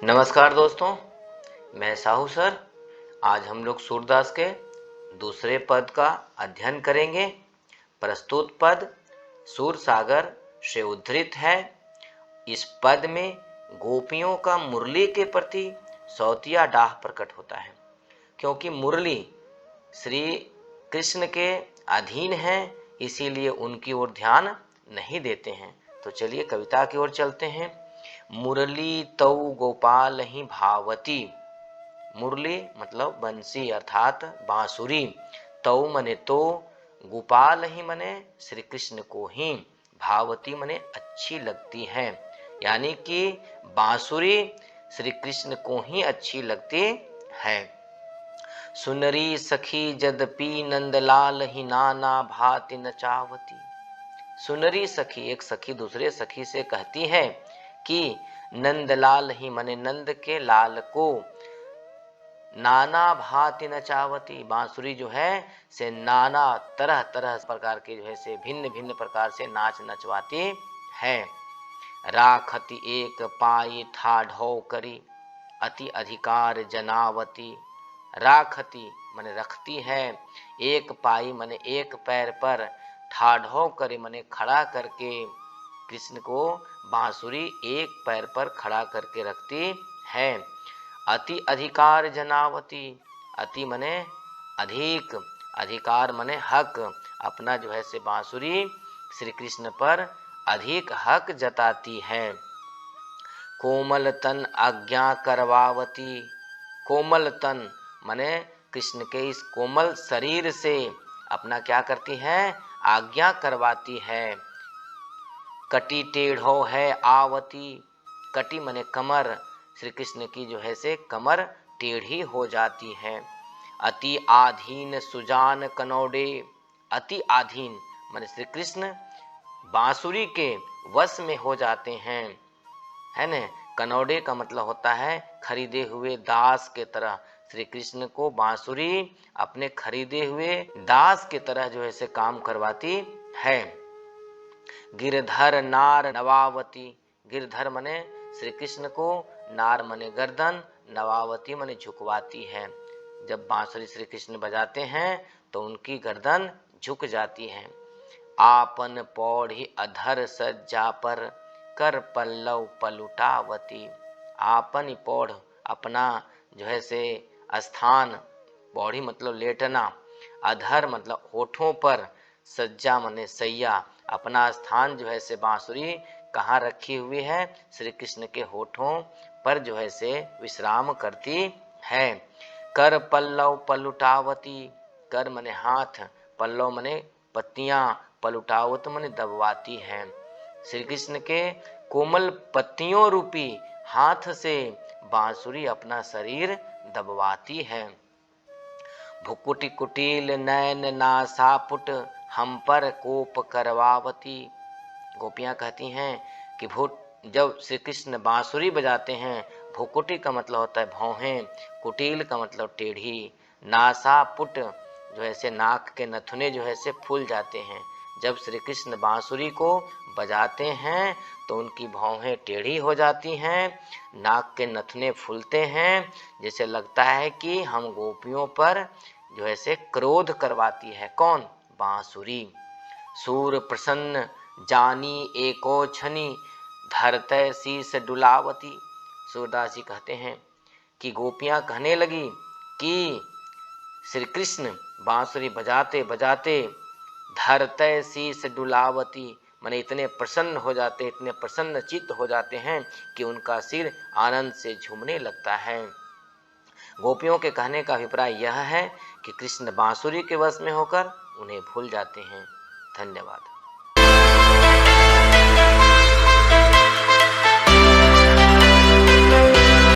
नमस्कार दोस्तों, मैं साहू सर। आज हम लोग सूरदास के दूसरे पद का अध्ययन करेंगे। प्रस्तुत पद सूर सागर से उद्धृत है। इस पद में गोपियों का मुरली के प्रति सौतिया डाह प्रकट होता है, क्योंकि मुरली श्री कृष्ण के अधीन है, इसीलिए उनकी ओर ध्यान नहीं देते हैं। तो चलिए कविता की ओर चलते हैं। मुरली तौ गोपाल ही भावती। मुरली मतलब बंसी अर्थात बांसुरी। तौ मने तो, गोपाल ही मने श्री कृष्ण को ही, भावती मने अच्छी लगती है। यानी कि बांसुरी श्री कृष्ण को ही अच्छी लगती है। सुनरी सखी जदपि नंदलाल ही नाना भांति नचावती। सुनरी सखी, एक सखी दूसरे सखी से कहती है कि नंदलाल ही मने नंद के लाल को, नाना भांति नचावती, बांसुरी जो है से नाना तरह तरह प्रकार के जो है से भिन्न भिन्न प्रकार से नाच नचवाती है। राखती एक पाई ठाढ़ौ करी, अति अधिकार जनावती। राखती मने रखती है, एक पाई मने एक पैर पर, ठाढ़ौ करी मने खड़ा करके, कृष्ण को बांसुरी एक पैर पर खड़ा करके रखती है। अति अधिकार जनावती, अति मने अधिक, अधिकार मने हक, अपना जो है से बांसुरी श्री कृष्ण पर अधिक हक जताती है। कोमल तन आज्ञा करवावती। कोमल तन मने कृष्ण के इस कोमल शरीर से अपना क्या करती है, आज्ञा करवाती है। कटी टेढ़ो है आवती। कटी मने कमर, श्री कृष्ण की जो है से कमर टेढ़ी हो जाती है। अति आधीन सुजान कनौडे। अति आधीन मने श्री कृष्ण बांसुरी के वश में हो जाते हैं, है न। कनौडे का मतलब होता है खरीदे हुए दास के तरह। श्री कृष्ण को बांसुरी अपने खरीदे हुए दास के तरह जो है से काम करवाती है। गिरधर नार नवावती। गिरधर मने श्री कृष्ण को, नार मने गर्दन, नवावती मने झुकवाती है। जब बांसुरी श्री कृष्ण बजाते हैं तो उनकी गर्दन झुक जाती है। आपन पौड़ी अधर सज्जा पर, कर पल्लव पलुटावती। आपन पौड़ अपना जो है से स्थान, पौड़ी मतलब लेटना, अधर मतलब होठों पर, सज्जा मने सैया, अपना स्थान जो है से बांसुरी कहाँ रखी हुई है, श्री कृष्ण के होठों पर जो है से विश्राम करती है। कर पल्लव पलुटावती। कर मने हाथ, पल्लव मने पत्तियां, पलुटावत मने दबवाती है। श्री कृष्ण के कोमल पत्तियों रूपी हाथ से बांसुरी अपना शरीर दबवाती है। भुकुटी कुटिल नैन नासापुट, हम पर कोप करवावती। गोपियां कहती हैं कि जब श्री कृष्ण बांसुरी बजाते हैं, भुकुटी का मतलब होता है भौहें, कुटिल का मतलब टेढ़ी, नासापुट जो है से नाक के नथुने जो है से फूल जाते हैं। जब श्री कृष्ण बांसुरी को बजाते हैं तो उनकी भौहें टेढ़ी हो जाती हैं, नाक के नथुने फूलते हैं, जैसे लगता है कि हम गोपियों पर जो है से क्रोध करवाती है। कौन? बांसुरी। सूर प्रसन्न जानी एको छनी, धरते शीस डुलावती। सूरदास जी कहते हैं कि गोपियां कहने लगी कि श्री कृष्ण बांसुरी बजाते बजाते धरते शीस डुलावती, माने इतने प्रसन्न हो जाते, इतने प्रसन्न चित्त हो जाते हैं कि उनका सिर आनंद से झूमने लगता है। गोपियों के कहने का अभिप्राय यह है कि कृष्ण बांसुरी के वश में होकर उन्हें भूल जाते हैं। धन्यवाद।